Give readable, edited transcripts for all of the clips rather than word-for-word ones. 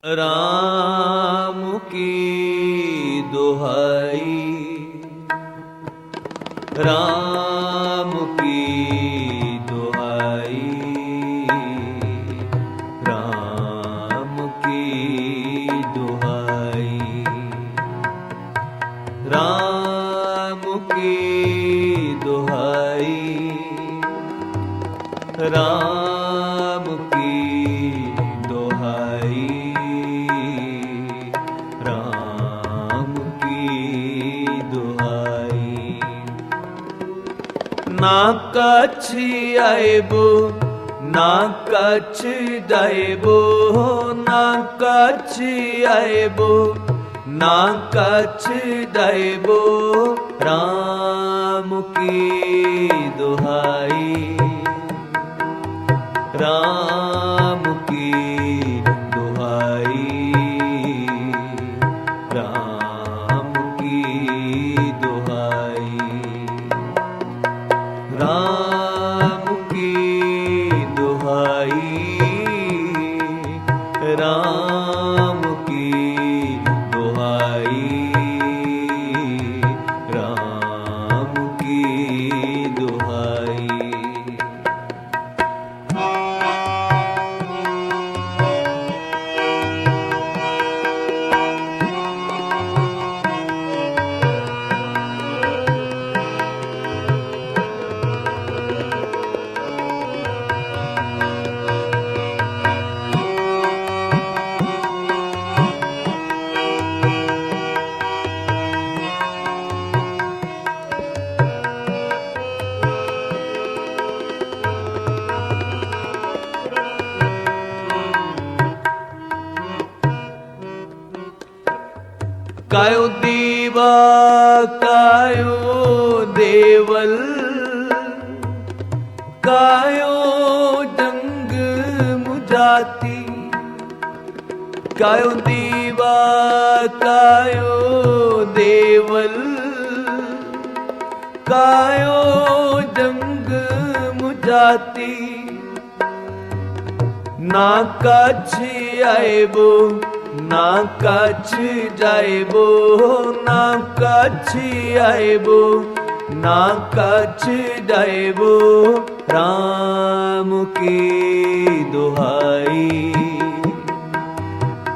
राम की दुहाई, राम की दुहाई, राम की दुहाई, राम की दुहाई, राम की दुहाई, राम की दुहाई। ना कछ आएबो ना कछ जाएबो, ना कछ आएबो ना कछ जाएबो, राम की दुहाई, राम की दुहाई, राम की दुहाई, राम की दुहाई, राम की दुहाई, राम की दुहाई। कायो दीवा कायो देवल, कायो जंग मुझाती, कायो दीवा कायो देवल, कायो जंग मुझाती, ना कछ आएबो ना कछ जाएबो, ना कछ आएबो ना कछ जाएबो, राम की दुहाई,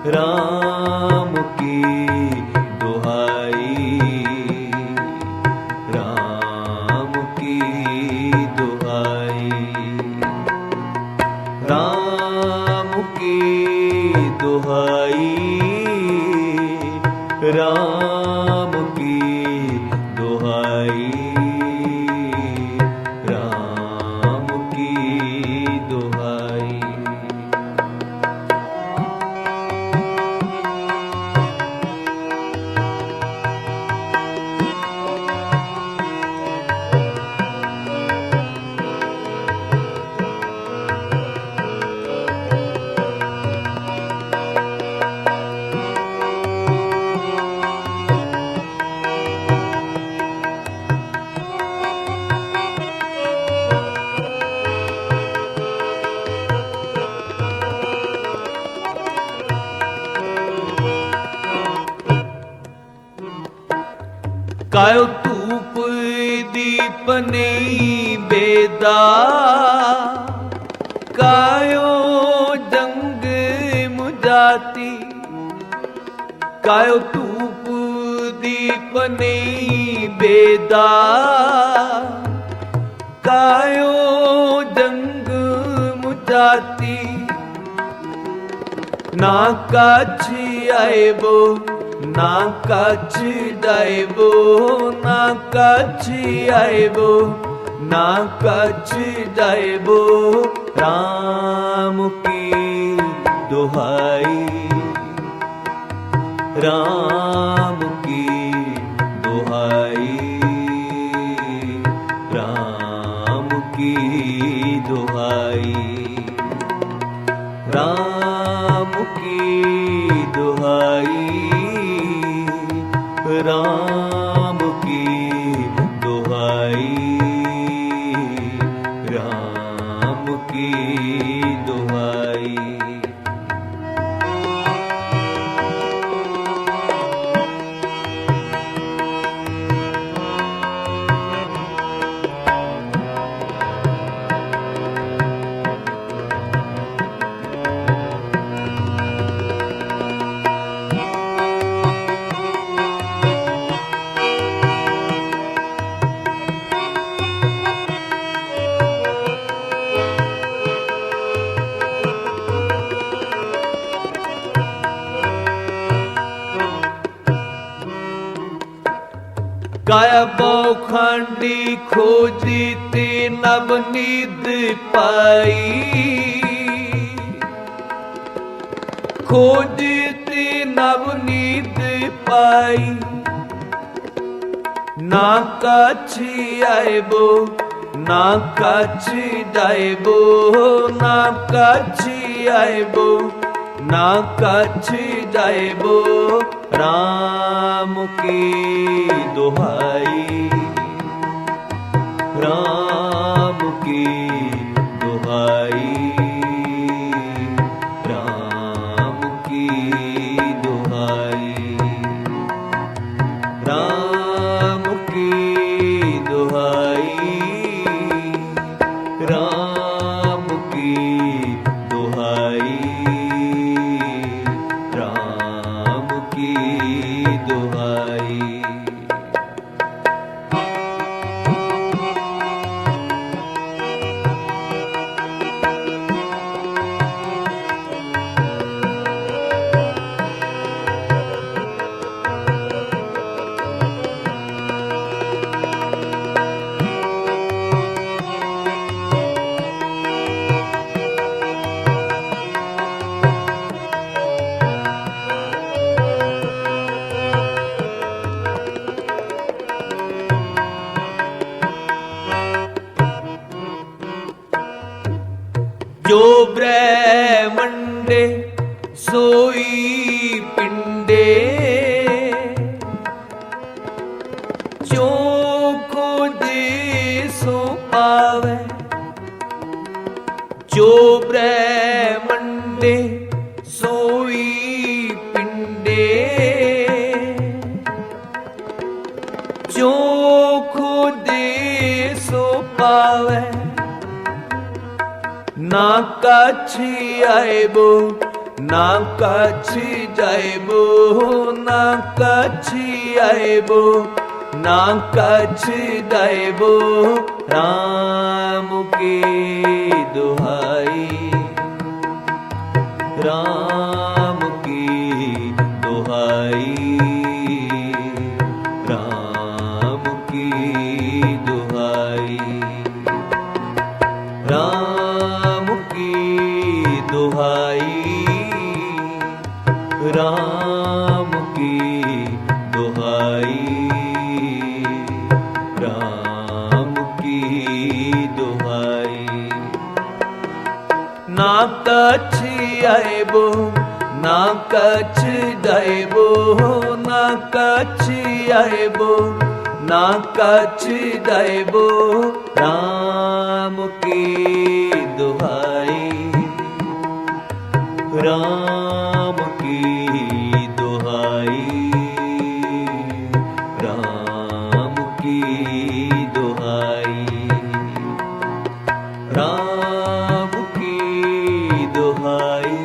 राम की दुहाई, राम की दुहाई, राम की दुहाई, राम की दुहाई, राम की दुहाई। कायो धूप दीपने बेदा, कायो जंग मुझाती, कायो धूप दीपने बेदा, कायो जंग मुझाती, ना कछ आएबो ना कछ जाएबो, ना कछ आएबो ना कछ जाएबो, राम की दुहाई, राम की दुहाई, राम की दुहाई, राम की दुहाई, राम की दुहाई, राम की दुहाई। काया बौखंडी खोजी ते नवनीत पाई, खोजी ते नवनीत पाई। ना काछी आएबो ना काछी जाएबो, ना काछी आएबो ना काछी जाएबो, राम की दुहाई, राम की दुहाई, राम की दुहाई, राम की दुहाई, राम की दुहाई, राम की दुहाई। जो ब्रह्मंडे सोई पिंडे, जो खोजे सो पावे, जो ब्रह्मंडे सोई पिंडे, जो खोजे सो पावे। ना काछी आएबो ना काछी जाएबो, ना काछी आएबो ना काछी जाएबो, राम की दुहाई, राम की दुहाई, राम की दुहाई, राम की दुहाई, राम की दुहाई, राम की दुहाई। ना काछी आएबो ना काछी जाएबो, ना काछी आएबो ना काछी जाएबो, राम की दुहाई, राम की दुहाई, राम की दुहाई, राम की दुहाई,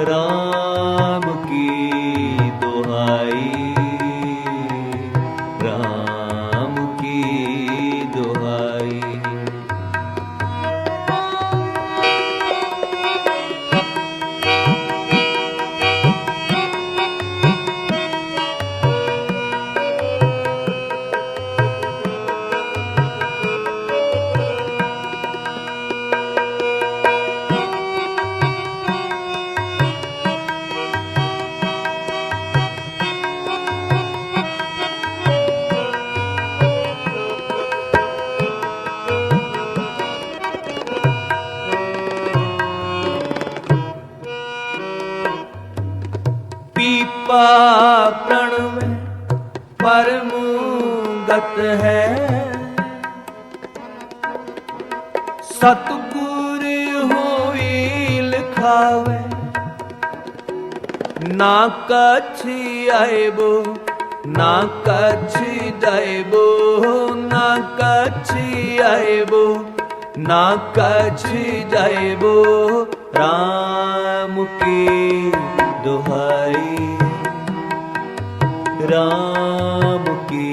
राम की दुहाई, राम की दुहाई। पीपा प्रण में परमुगत है, सतगुर होई लिखावे। ना काछी आएबो ना काछी जाएबो, ना काछी आएबो ना काछी जाएबो, राम की दुहाई, राम की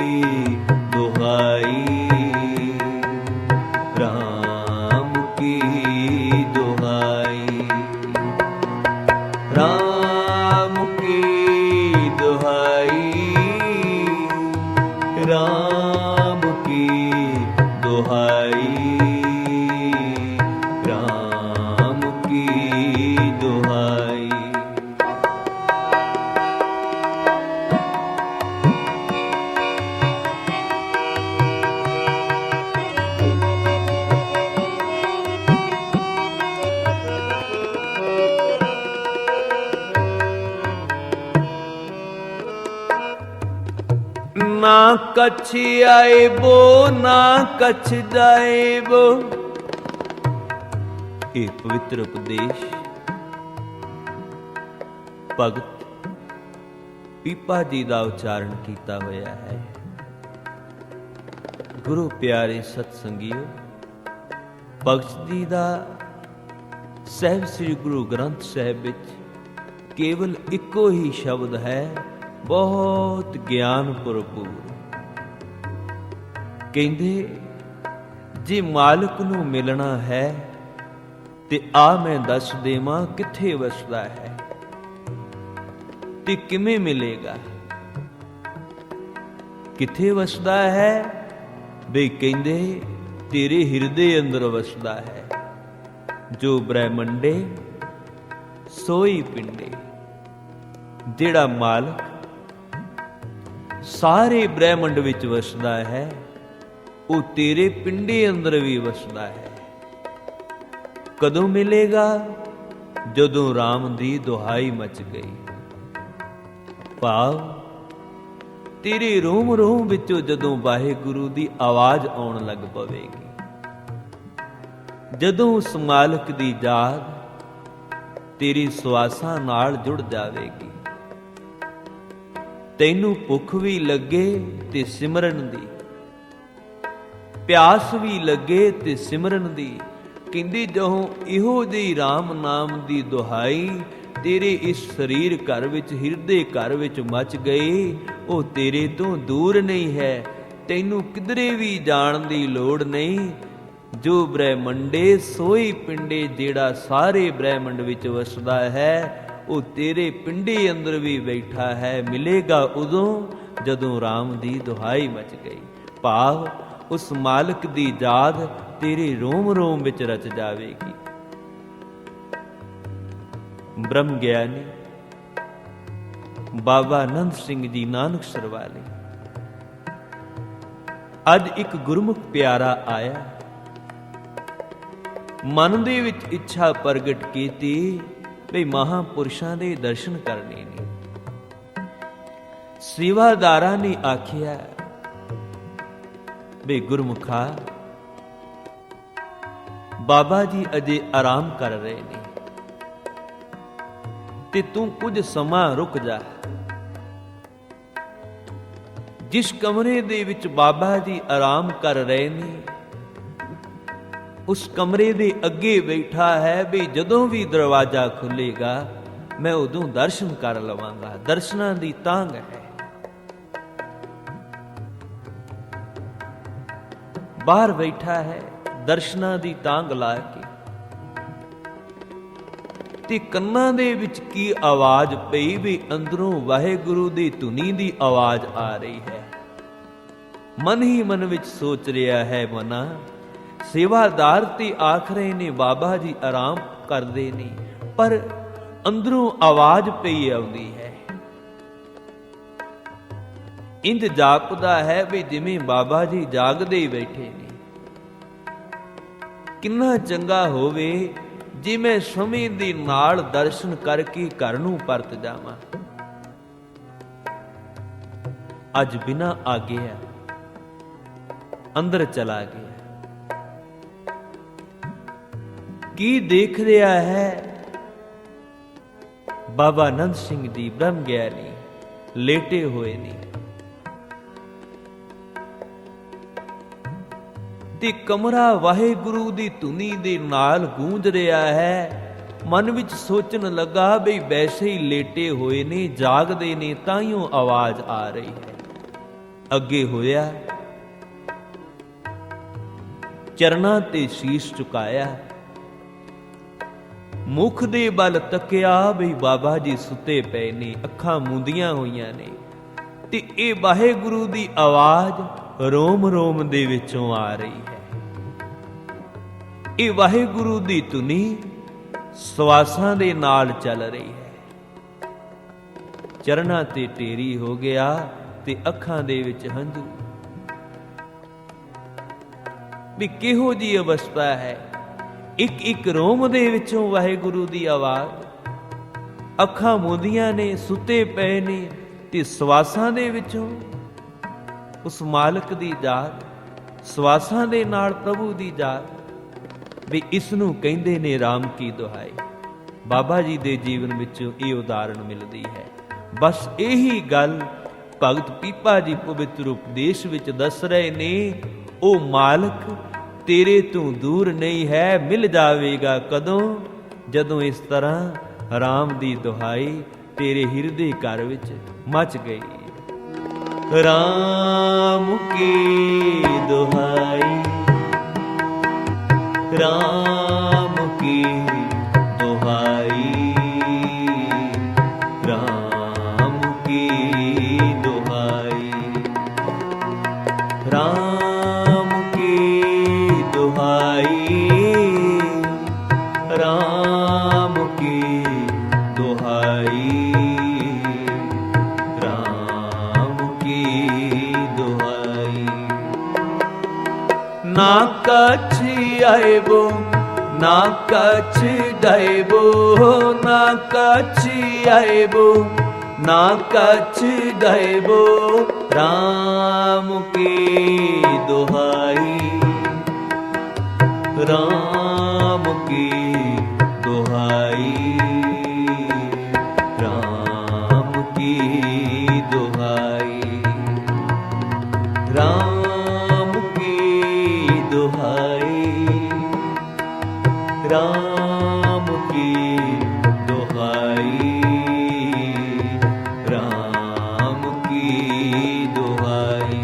दुहाई, राम की दुहाई, राम की दुहाई, ਦੁਹਾਈ। ना कछ आएबो ना कछ जाएबो। ये पवित्र उपदेश भगत पीपा जी का उच्चारण किया होया है। गुरु प्यारे सत्संगियो, भगत जी का सहब श्री गुरु ग्रंथ साहिब विच केवल इको ही शब्द है, बहुत ज्ञान भरपूर। कहंदे जे मालिक नूं मिलना है ते आ मैं दस देवां किथे वसदा है ते किवें मिलेगा। किथे वसदा है बई कहंदे तेरे हिरदे अंदर वसदा है। जो ब्रह्मंडे सोई पिंडे। जेड़ा मालिक सारे ब्रह्मंड विच वसदा है, वो तेरे पिंडे अंदर भी वसदा है। कदों मिलेगा? जदों राम दी दुहाई मच गई। भाव तेरे रोम रोम विचों जदों वाहिगुरु दी आवाज आउण लग पवेगी। जदों उस मालिक दी याद तेरी सुआसां नाल जुड़ जावेगी। तैनू भुख भी लगे ते सिमरन दी, प्यास भी लगे ते सिमरन दी। कहंदी जहों इहो जी राम नाम दी दुहाई तेरे इस शरीर घर विच हिरदे घर विच मच गई, वो तेरे तो दूर नहीं है। तैनू किधरे भी जाण दी लोड़ नहीं। जो ब्रह्मंडे सोई पिंडे, जेड़ा सारे ब्रह्मंड विच वसदा है, वो तेरे पिंडे अंदर भी बैठा है। मिलेगा उदों जदों राम दी दुहाई मच गई। भाव उस मालिक दी याद तेरे रोम रोम विच रच जावेगी। ब्रह्म ज्ञानी बाबा नंद सिंह जी नानकसर वाले अज एक गुरमुख प्यारा आया, मन दे विच इच्छा प्रगट कीती भी महापुरुषां दे दर्शन करने ने। सेवादारां ने आखिया भी गुरमुखा बाबा जी अजे आराम कर रहे ने ते तू कुछ समा रुक जा। जिस कमरे दे विच बाबा जी आराम कर रहे ने, उस कमरे दे अगे बैठा है भी जदों भी दरवाजा खुलेगा मैं उदों दर्शन कर लवांगा। दर्शनां दी तांग है। बाहर बैठा है दर्शनां दी तांग ला के, ते कन्नां दे विच की आवाज पई भी अंदरों वाहिगुरु दी धुनी दी आवाज आ रही है। मन ही मन विच सोच रहा है मना सेवादार ते आख रहे ने बाबा जी आराम करदे ने, पर अंदरों आवाज पई आउंदी है। इंज जापदा है भी जिवें बाबा जी जागदे ही बैठे ने। किन्ना चंगा होवे जे मैं समय दे नाल दर्शन करके घर नूं परत जावां। अज बिना आग्या अंदर चला गया। की देख रहा है? बाबा नंद सिंह जी ब्रह्म ज्ञानी लेटे हुए ने ते कमरा वाहिगुरु दी धुनी दे नाल गूंज रहा है। मन विच सोचन लगा भी वैसे ही लेटे हुए ने, जागदे ने ताइयों आवाज आ रही है। अगे होया चरना ते शीश झुकाया, मुख दे बल तकिया भी बाबा जी सुते पे ने, अखां मूंदियां होईयां ने ते ए वाहिगुरु दी आवाज रोम रोम दे विचों आ रही है। ए वाहिगुरु दी धुनी ਸਵਾਸਾਂ ਦੇ ਨਾਲ ਚੱਲ ਰਹੀ ਹੈ। ਚਰਨਾਂ ਤੇ ਢੇਰੀ ਹੋ ਗਿਆ ਤੇ ਅੱਖਾਂ ਦੇ ਵਿੱਚ ਹੰਝੂ। ਵੀ ਕਿਹੋ ਜੀ ਅਵਸਥਾ ਹੈ। ਇੱਕ ਇੱਕ ਰੋਮ ਦੇ ਵਿੱਚੋਂ ਵਾਹਿਗੁਰੂ ਦੀ ਆਵਾਜ਼। ਅੱਖਾਂ ਮੂੰਦੀਆਂ ਨੇ, ਸੁੱਤੇ ਪਏ ਨੇ, ਤੇ ਸਵਾਸਾਂ ਦੇ ਵਿੱਚੋਂ ਉਸ ਮਾਲਕ ਦੀ ਜ਼ਾਤ, ਸਵਾਸਾਂ ਦੇ ਨਾਲ ਪ੍ਰਭੂ ਦੀ ਜ਼ਾਤ। ਵੀ ਇਸ ਨੂੰ ਕਹਿੰਦੇ ਨੇ ਰਾਮ ਕੀ ਦੁਹਾਈ। ਬਾਬਾ ਜੀ ਦੇ ਜੀਵਨ ਵਿੱਚ ਇਹ ਉਦਾਹਰਣ ਮਿਲਦੀ ਹੈ। ਬਸ ਇਹੀ ਗੱਲ ਭਗਤ ਪੀਪਾ ਜੀ ਪਵਿੱਤਰ ਉਪਦੇਸ਼ ਵਿੱਚ ਦੱਸ ਰਹੇ ਨੇ। ਉਹ ਮਾਲਕ ਤੇਰੇ ਤੋਂ ਦੂਰ ਨਹੀਂ ਹੈ, ਮਿਲ ਜਾਵੇਗਾ ਕਦੋਂ? ਜਦੋਂ ਇਸ ਤਰ੍ਹਾਂ ਰਾਮ ਦੀ ਦੁਹਾਈ ਤੇਰੇ ਹਿਰਦੇ ਘਰ ਵਿੱਚ ਮਚ ਗਈ। ਰਾਮ ਕੀ ਦੁਹਾਈ, ਰਾਮ ਕੀ ਦੁਹਾਈ, ਰਾਮ ਕੀ ਦੁਹਾਈ, ਰਾਮ ਕੀ ਦੁਹਾਈ, ਰਾਮ ਕੀ ਦੁਹਾਈ, ਰਾਮ ਕੀ ਦੁਹਾਈ। ਨਾ ਕਛ ਆਇਬੋ, ਨਾ ਕਛ ਡਾਇਬੋ, ਨਾ ਕਛ ਆਇਬੋ, ਨਾ ਕਛ ਡਾਇਬੋ, ਰਾਮ ਕੀ ਦੁਹਾਈ, ਰਾਮ ਕੀ ਦੁਹਾਈ, ਰਾਮ ਕੀ ਦੁਹਾਈ, ਰਾਮ ਕੀ ਦੁਹਾਈ, ਰਾਮ ਕੀ ਦੁਹਾਈ, ਰਾਮ ਕੀ ਦੁਹਾਈ।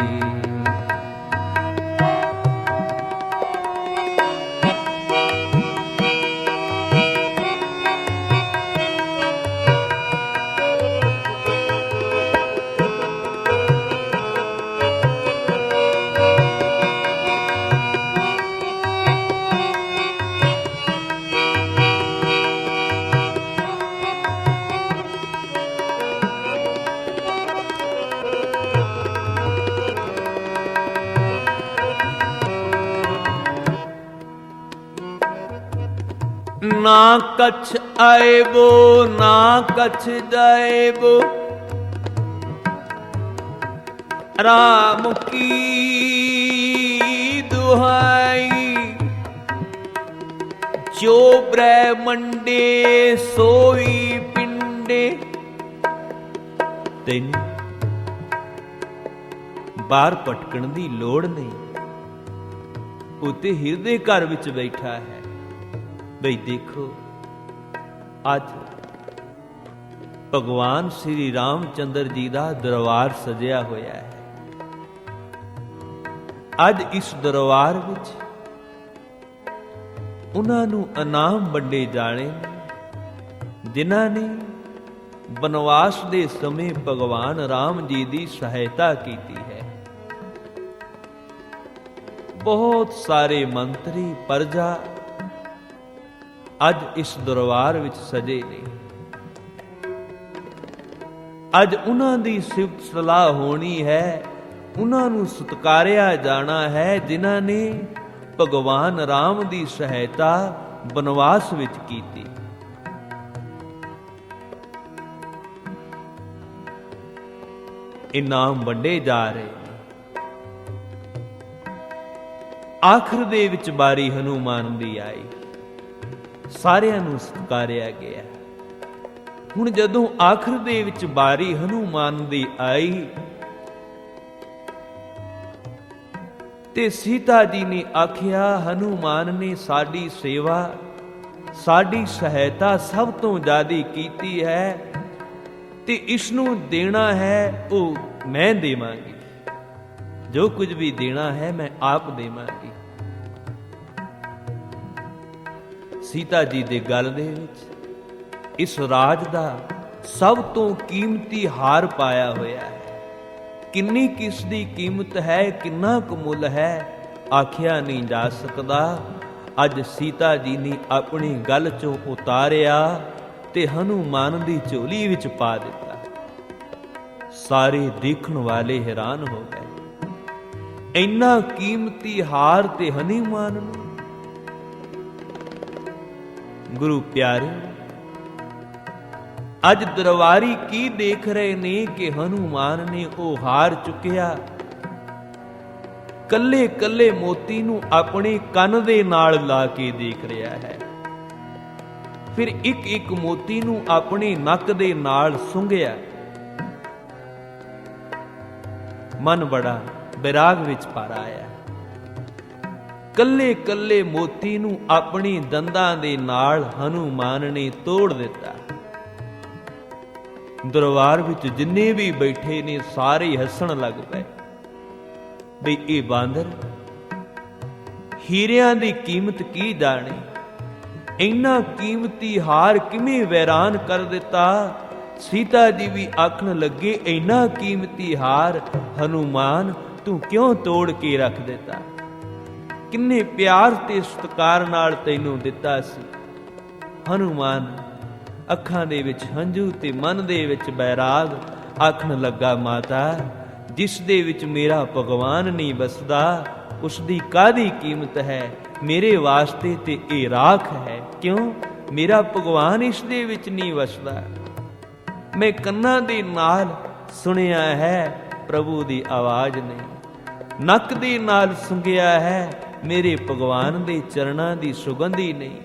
ਨਾ ਕਛ ਆਇਬੋ, ਨਾ ਕਛ ਜਾਇਬੋ, ਰਾਮ ਕੀ ਦੁਹਾਈ। ਜੋ ਬ੍ਰਹਮੰਡੇ ਸੋਈ ਪਿੰਡੇ। ਤੈਨੂੰ ਬਾਹਰ ਭਟਕਣ ਦੀ ਲੋੜ ਨਹੀਂ, ਉਹ ਤੇ ਹਿਰਦੇ ਘਰ ਵਿੱਚ ਬੈਠਾ ਹੈ। ਬਈ ਦੇਖੋ, ਅੱਜ ਭਗਵਾਨ ਸ੍ਰੀ ਰਾਮਚੰਦਰ ਜੀ ਦਾ ਦਰਬਾਰ ਸਜਿਆ ਹੋਇਆ ਹੈ। ਅੱਜ ਇਸ ਦਰਬਾਰ ਵਿੱਚ ਉਹਨਾਂ ਨੂੰ ਇਨਾਮ ਵੰਡੇ ਜਾਣੇ, ਜਿਨ੍ਹਾਂ ਨੇ ਬਨਵਾਸ ਦੇ ਸਮੇਂ ਭਗਵਾਨ ਰਾਮ ਜੀ ਦੀ ਸਹਾਇਤਾ ਕੀਤੀ ਹੈ। ਬਹੁਤ ਸਾਰੇ ਮੰਤਰੀ, ਪ੍ਰਜਾ ਅੱਜ ਇਸ ਦਰਬਾਰ ਵਿੱਚ ਸਜੇ ਨੇ। ਅੱਜ ਉਹਨਾਂ ਦੀ ਸਿਫਤ ਸਲਾਹ ਹੋਣੀ ਹੈ, ਉਹਨਾਂ ਨੂੰ ਸਤਿਕਾਰਿਆ ਜਾਣਾ ਹੈ, ਜਿਨ੍ਹਾਂ ਨੇ ਭਗਵਾਨ ਰਾਮ ਦੀ ਸਹਾਇਤਾ ਬਨਵਾਸ ਵਿੱਚ ਕੀਤੀ। ਇਨਾਮ ਵੰਡੇ ਜਾ ਰਹੇ ਨੇ। ਆਖਰ ਦੇ ਵਿੱਚ ਬਾਰੀ ਹਨੂਮਾਨ ਦੀ ਆਈ, ਸਾਰਿਆਂ ਨੂੰ ਸਤਿਕਾਰਿਆ ਗਿਆ। ਹੁਣ ਜਦੋਂ ਆਖਰ ਦੇ ਵਿੱਚ ਬਾਰੀ ਹਨੂਮਾਨ ਦੀ ਆਈ ਤੇ ਸੀਤਾ ਜੀ ਨੇ ਆਖਿਆ, ਹਨੂਮਾਨ ਨੇ ਸਾਡੀ ਸੇਵਾ, ਸਾਡੀ ਸਹਾਇਤਾ ਸਭ ਤੋਂ ਜ਼ਿਆਦਾ ਕੀਤੀ ਹੈ, ਤੇ ਇਸ ਨੂੰ ਦੇਣਾ ਹੈ ਉਹ ਮੈਂ ਦੇਵਾਂਗੀ। ਜੋ ਕੁਝ ਵੀ ਦੇਣਾ ਹੈ ਮੈਂ ਆਪ ਦੇਵਾਂਗੀ। ਸੀਤਾ ਜੀ ਦੇ ਗਲ ਦੇ ਵਿੱਚ ਇਸ ਰਾਜ ਦਾ ਸਭ ਤੋਂ ਕੀਮਤੀ ਹਾਰ ਪਾਇਆ ਹੋਇਆ ਹੈ। ਕਿੰਨੀ ਕਿਸ ਦੀ ਕੀਮਤ ਹੈ, ਕਿੰਨਾ ਕੁ ਮੁੱਲ ਹੈ, ਆਖਿਆ ਨਹੀਂ ਜਾ ਸਕਦਾ। ਅੱਜ ਸੀਤਾ ਜੀ ਨੇ ਆਪਣੀ ਗਲ ਚੋਂ ਉਤਾਰਿਆ ਤੇ ਹਨੂਮਾਨ ਦੀ ਝੋਲੀ ਵਿੱਚ ਪਾ ਦਿੱਤਾ। ਸਾਰੇ ਦੇਖਣ ਵਾਲੇ ਹੈਰਾਨ ਹੋ ਗਏ, ਇੰਨਾ ਕੀਮਤੀ ਹਾਰ ਤੇ ਹਨੂਮਾਨ ਨੂੰ। ਗੁਰੂ ਪਿਆਰੇ, ਅੱਜ ਦਰਬਾਰੀ ਕੀ ਦੇਖ ਰਹੇ ਨੇ ਕਿ ਹਨੂਮਾਨ ਨੇ ਉਹ ਹਾਰ ਚੁੱਕਿਆ, ਕੱਲੇ ਕੱਲੇ ਮੋਤੀ ਨੂੰ ਆਪਣੇ ਕੰਨ ਦੇ ਨਾਲ ਲਾ ਕੇ ਦੇਖ ਰਿਹਾ ਹੈ, ਫਿਰ ਇੱਕ ਇੱਕ ਮੋਤੀ ਨੂੰ ਆਪਣੇ ਨੱਕ ਦੇ ਨਾਲ ਸੁੰਘਿਆ। ਮਨ ਬੜਾ ਵਿਰਾਗ ਵਿੱਚ ਭਰ ਆਇਆ, ਕੱਲੇ ਕੱਲੇ ਮੋਤੀ ਨੂੰ ਆਪਣੀ ਦੰਦਾਂ ਦੇ ਨਾਲ ਹਨੂਮਾਨ ਨੇ ਤੋੜ ਦਿੱਤਾ। ਦਰਬਾਰ ਵਿੱਚ ਜਿੰਨੇ ਵੀ ਬੈਠੇ ਨੇ ਸਾਰੇ ਹੱਸਣ ਲੱਗ ਪਏ ਬਈ ਇਹ ਬਾਂਦਰ ਹੀਰਿਆਂ ਦੀ ਕੀਮਤ ਕੀ ਜਾਣੇ, ਇੰਨਾ ਕੀਮਤੀ ਹਾਰ ਕਿਵੇਂ ਵੈਰਾਨ ਕਰ ਦਿੱਤਾ। ਸੀਤਾ ਜੀ ਵੀ ਆਖਣ ਲੱਗੇ, ਇੰਨਾ ਕੀਮਤੀ ਹਾਰ ਹਨੂਮਾਨ ਤੂੰ ਕਿਉਂ ਤੋੜ ਕੇ ਰੱਖ ਦਿੱਤਾ, ਕਿੰਨੇ ਪਿਆਰ ਤੇ ਸਤਿਕਾਰ ਨਾਲ ਤੈਨੂੰ ਦਿੱਤਾ ਸੀ। ਹਨੂਮਾਨ ਅੱਖਾਂ ਦੇ ਵਿੱਚ ਹੰਝੂ ਤੇ ਮਨ ਦੇ ਵਿੱਚ ਬੈਰਾਗ, ਆਖਣ ਲੱਗਾ, ਮਾਤਾ ਜਿਸ ਦੇ ਵਿੱਚ ਮੇਰਾ ਭਗਵਾਨ ਨਹੀਂ ਵਸਦਾ ਉਸ ਦੀ ਕਾਹਦੀ ਕੀਮਤ ਹੈ, ਮੇਰੇ ਵਾਸਤੇ ਤੇ ਇਹ ਰਾਖ ਹੈ। ਕਿਉਂ? ਮੇਰਾ ਭਗਵਾਨ ਇਸ ਦੇ ਵਿੱਚ ਨਹੀਂ ਵਸਦਾ। ਮੈਂ ਕੰਨਾਂ ਦੇ ਨਾਲ ਸੁਣਿਆ ਹੈ ਪ੍ਰਭੂ ਦੀ ਆਵਾਜ਼ ਨੇ, ਨੱਕ ਦੇ ਨਾਲ ਸੁੰਘਿਆ ਹੈ ਮੇਰੇ ਭਗਵਾਨ ਦੇ ਚਰਨਾਂ ਦੀ ਸੁਗੰਧੀ ਨਹੀਂ,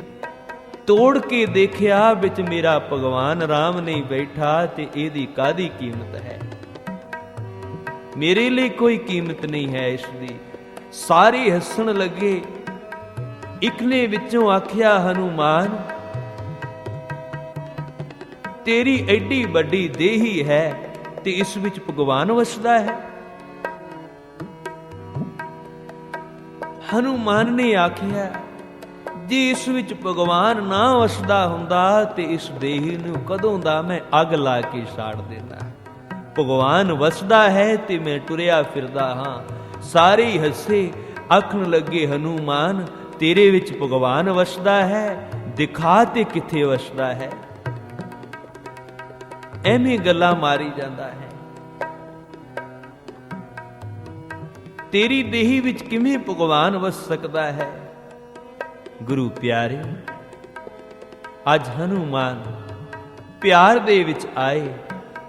ਤੋੜ ਕੇ ਦੇਖਿਆ ਵਿੱਚ ਮੇਰਾ ਭਗਵਾਨ ਰਾਮ ਨਹੀਂ ਬੈਠਾ ਤੇ ਇਹਦੀ ਕਾਹਦੀ ਕੀਮਤ ਹੈ, ਮੇਰੇ ਲਈ ਕੋਈ ਕੀਮਤ ਨਹੀਂ ਹੈ ਇਸ ਦੀ। ਸਾਰੇ ਹੱਸਣ ਲੱਗੇ। ਇੱਕ ਨੇ ਵਿੱਚੋਂ ਆਖਿਆ, ਹਨੂਮਾਨ ਤੇਰੀ ਐਡੀ ਵੱਡੀ ਦੇਹੀ ਹੈ ਤੇ ਇਸ ਵਿੱਚ ਭਗਵਾਨ ਵਸਦਾ ਹੈ। ਹਨੂਮਾਨ ਨੇ ਆਖਿਆ, ਜੇ ਇਸ ਵਿੱਚ ਭਗਵਾਨ ਨਾ ਵਸਦਾ ਹੁੰਦਾ ਤੇ ਇਸ ਦੇਹੀ ਨੂੰ ਕਦੋਂ ਦਾ ਮੈਂ ਅੱਗ ਲਾ ਕੇ ਸਾੜ ਦਿੰਦਾ। ਭਗਵਾਨ ਵਸਦਾ ਹੈ ਤੇ ਮੈਂ ਟੁਰਿਆ ਫਿਰਦਾ ਹਾਂ। ਸਾਰੇ ਹੱਸੇ, ਆਖਣ ਲੱਗੇ, ਹਨੂਮਾਨ ਤੇਰੇ ਵਿੱਚ ਭਗਵਾਨ ਵਸਦਾ ਹੈ, ਦਿਖਾ ਤੇ ਕਿੱਥੇ ਵਸਦਾ ਹੈ। ਐਵੇਂ ਗੱਲਾਂ ਮਾਰੀ ਜਾਂਦਾ ਹੈ। ਤੇਰੀ ਦੇਹੀ ਵਿੱਚ ਕਿਵੇਂ ਭਗਵਾਨ ਵਸ ਸਕਦਾ ਹੈ। ਗੁਰੂ ਪਿਆਰੇ, ਅੱਜ ਹਨੂਮਾਨ ਪਿਆਰ ਦੇ ਵਿੱਚ ਆਏ,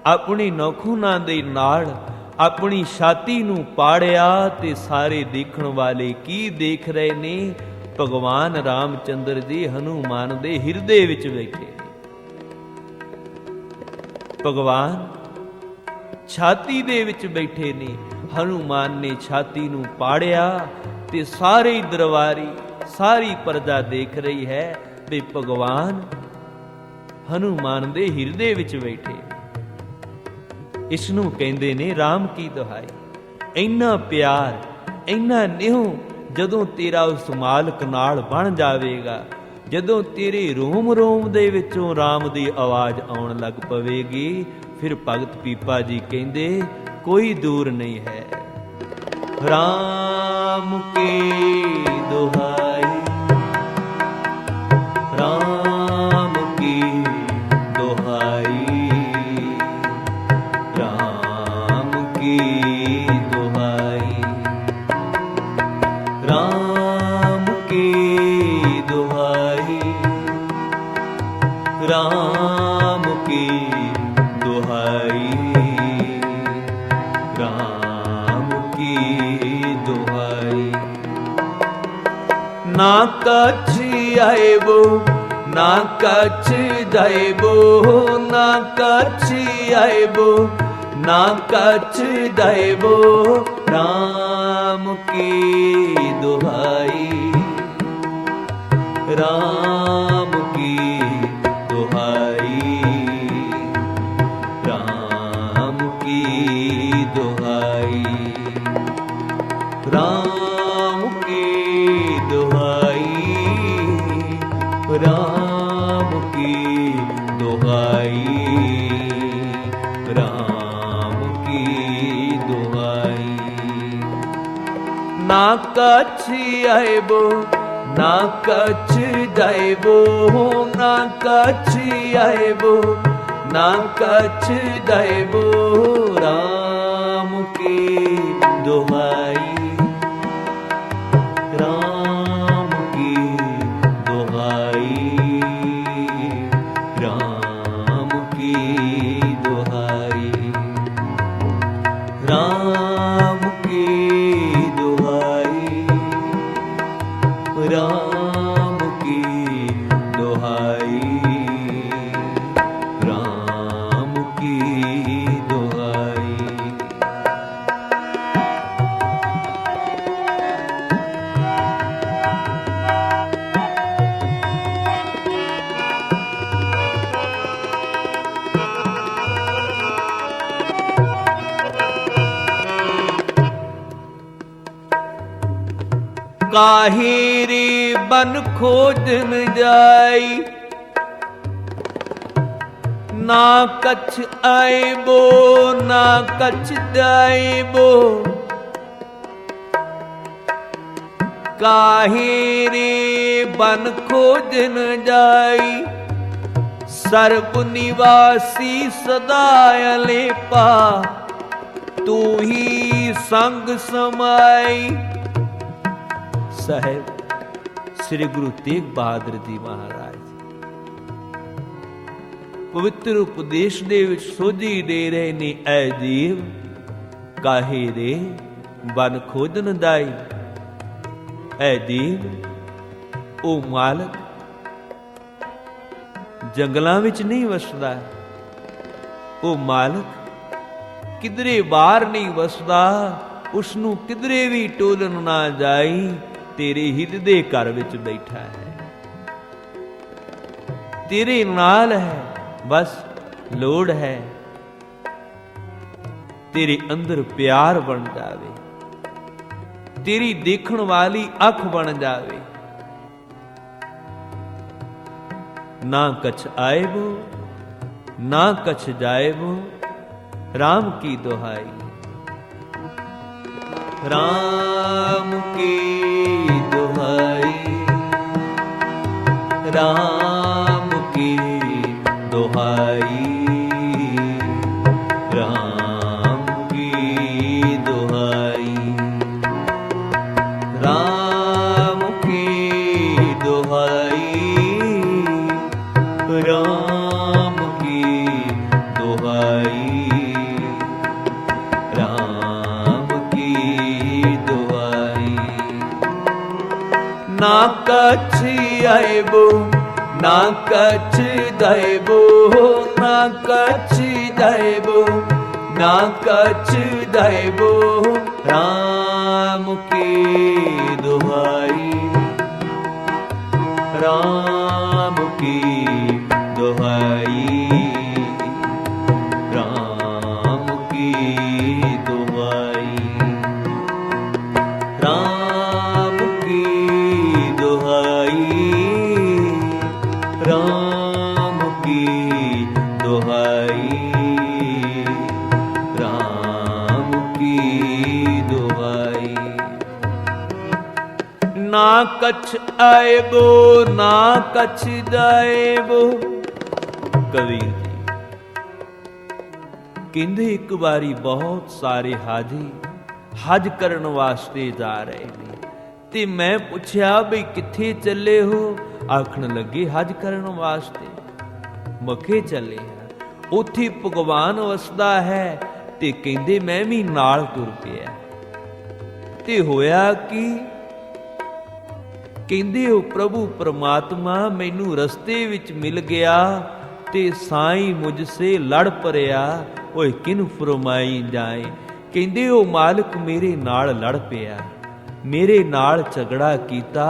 ਆਪਣੀ ਨੌਖੂਨਾਂ ਦੇ ਨਾਲ ਆਪਣੀ ਛਾਤੀ ਨੂੰ ਪਾੜਿਆ ਤੇ ਸਾਰੇ ਦੇਖਣ ਵਾਲੇ ਕੀ ਦੇਖ ਰਹੇ ਨੇ, ਭਗਵਾਨ ਰਾਮਚੰਦਰ ਜੀ ਹਨੂਮਾਨ ਦੇ ਹਿਰਦੇ ਵਿੱਚ ਬੈਠੇ। ਭਗਵਾਨ ਛਾਤੀ ਦੇ ਵਿੱਚ ਬੈਠੇ ਨੇ। ਹਨੂਮਾਨ ਨੇ ਛਾਤੀ ਨੂੰ ਪਾੜਿਆ ਤੇ ਸਾਰੇ ਦਰਬਾਰੀ, ਸਾਰੀ ਪ੍ਰਜਾ ਦੇਖ ਰਹੀ ਹੈ ਵੀ ਭਗਵਾਨ ਹਨੂਮਾਨ ਦੇ ਹਿਰਦੇ ਵਿੱਚ ਬੈਠੇ। ਇਸ ਨੂੰ ਕਹਿੰਦੇ ਨੇ ਰਾਮ ਕੀ ਦੁਹਾਈ। ਇੰਨਾ ਪਿਆਰ, ਇੰਨਾ ਨਿਉ ਜਦੋਂ ਤੇਰਾ ਉਸ ਮਾਲਕ ਨਾਲ ਬਣ ਜਾਵੇਗਾ, ਜਦੋਂ ਤੇਰੇ ਰੋਮ ਰੋਮ ਦੇ ਵਿੱਚੋਂ ਰਾਮ ਦੀ ਆਵਾਜ਼ ਆਉਣ ਲੱਗ ਪਵੇਗੀ, ਫਿਰ ਭਗਤ ਪੀਪਾ ਜੀ ਕਹਿੰਦੇ ਕੋਈ ਦੂਰ ਨਹੀਂ ਹੈ। ਰਾਮ ਕੀ ਦੁਹਾਈ, ਰਾਮ ਕੀ ਦੁਹਾਈ, ਰਾਮ ਕੀ ਦੁਹਾਈ, ਰਾਮ ਕੀ ਦੁਹਾਈ, ਰਾਮ ਕੀ ਦੁਹਾਈ, ਰਾਮ ਕੀ ਦੁਹਾਈ। ਨਾ ਕਛ ਆਇਬੋ, ਨਾ ਕਛ ਜਾਇਬੋ, ਨਾ ਕਛ ਆਇਬੋ, ਨਾ ਕਛ ਜਾਇਬੋ, ਰਾਮ ਕੀ ਦੁਹਾਈ, ਰਾਮ ਕੀ ਦੁਹਾਈ, ਰਾਮ ਕੀ ਦੁਹਾਈ, ਰਾਮ ਕੀ ਦੁਹਾਈ, ਰਾਮ ਕੀ ਦੁਹਾਈ, ਰਾਮ ਕੀ ਦੁਹਾਈ। ਨਾ ਕਛ ਆਇਬੋ, ना कछ जाइबो, ना कछ आइबो, ना कछ जाइबो, राम की दुहाई, राम की दुहाई, राम की दुहाई, राम की दुहाई, राम की दुहाई, राम की दुहाई। काहे रे बन खोजन जाई, ना कछ आइबो, ना कछ जाइबो, काहे रे बन खोजन जाई, सर्ब निवासी सदा अलेपा, तू ही संग समाई। साहेब श्री गुरु तेग बहादुर जी महाराज पवित्र उपदेश दे विच सोझी दे रहे ने, ऐ जीव काहे रे बन खोजन दाई। ऐ जीव ओ मालक जंगलां विच नहीं वसदा, ओ मालक किधरे बाहर नहीं वसदा, उसनू किधरे भी टोलन ना जाई, तेरे हिरदे घर विच बैठा है, तेरे नाल है, बस लोड़ है तेरे अंदर प्यार बन जावे, तेरी देखण वाली अख बन जावे। ना कछ आएबो, ना कछ जाएबो, राम की दुहाई, राम की दुहाई, राम की दुहाई, राम की दुहाई, राम की दुहाई, राम की दुहाई, ना कछ आइबो, ना कछ जाइबो, ना कछ जाइबो, ना कछ जाइबो, राम की दुहाई, राम की दुहाई, राम की दुहाई, राम की दुहाई, राम की दुहाई, राम की दुहाई। ना कछ आएबो, ना कछ जाएबो। कबीर जी कहंदे एक बारी बहुत सारे हाजी हज करन वास्ते जा रहे ने, ते मैं पुछया बई किथे चले हो? आखण लगे हज करन वास्ते। मखे चले हैं, उथे भगवान वसदा है, ते कहंदे मैं भी नाल तुर पिया। ते होया कि कहंदे ओ प्रभु परमात्मा मैनू रस्ते विच मिल गया, ते साईं मुझसे लड़ परिया, ओए किन फरमाई जाए। कहंदे ओ मालिक मेरे नाल लड़ पिया, मेरे नाल झगड़ा कीता,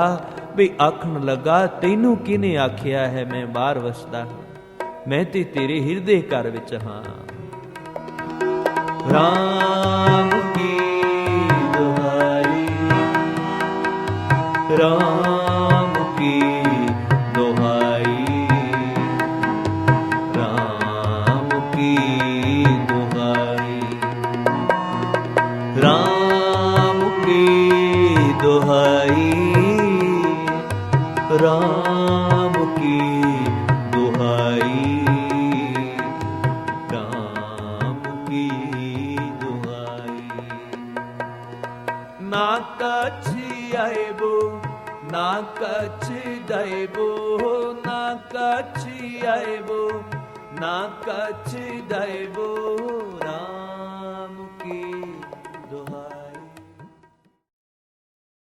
भी आखण लगा तैनू किने आखिया है मैं बाहर वसदा, मैं ते तेरे हिरदे घर विच हां। राम की दुहाई, राम की दुहाई, राम की दुहाई, राम की दुहाई, ਨਾ ਕਛ ਦਇ